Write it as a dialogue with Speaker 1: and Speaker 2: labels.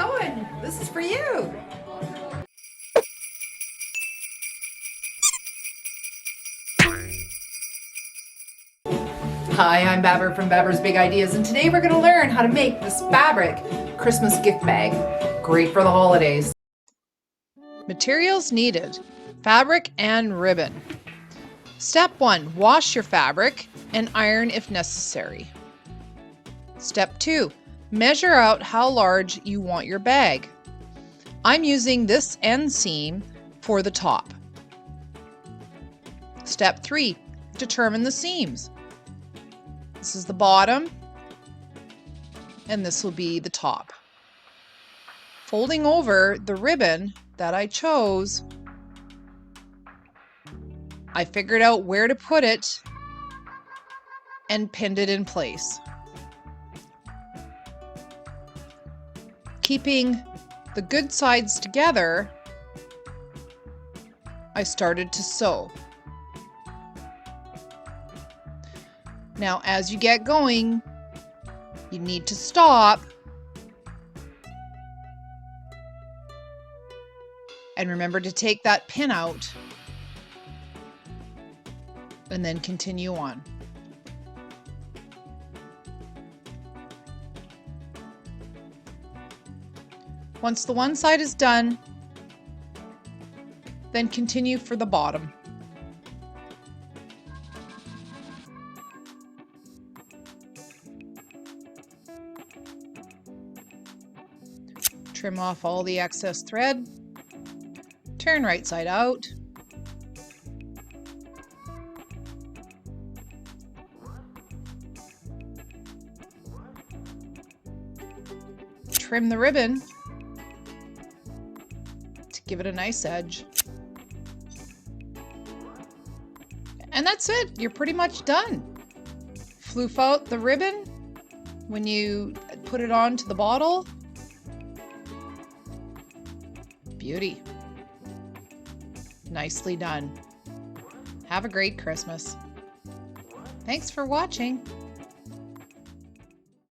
Speaker 1: going. This is for you. Hi, I'm Babber from Babr's Big Ideas, and today we're going to learn how to make this fabric Christmas gift bag. Great for the holidays.
Speaker 2: Materials needed: fabric and ribbon. Step 1. Wash your fabric and iron if necessary. Step 2. Measure out how large you want your bag. I'm using this end seam for the top. Step 3. Determine the seams. This is the bottom, and this will be the top. Folding over the ribbon that I chose, I figured out where to put it and pinned it in place. Keeping the good sides together, I started to sew. Now, as you get going, you need to stop and remember to take that pin out and then continue on. Once the one side is done, then continue for the bottom. Trim off all the excess thread. Turn right side out. Trim the ribbon to give it a nice edge. And that's it. You're pretty much done. Floof out the ribbon when you put it onto the bottle. Beauty. Nicely done. Have a great Christmas. Thanks for watching.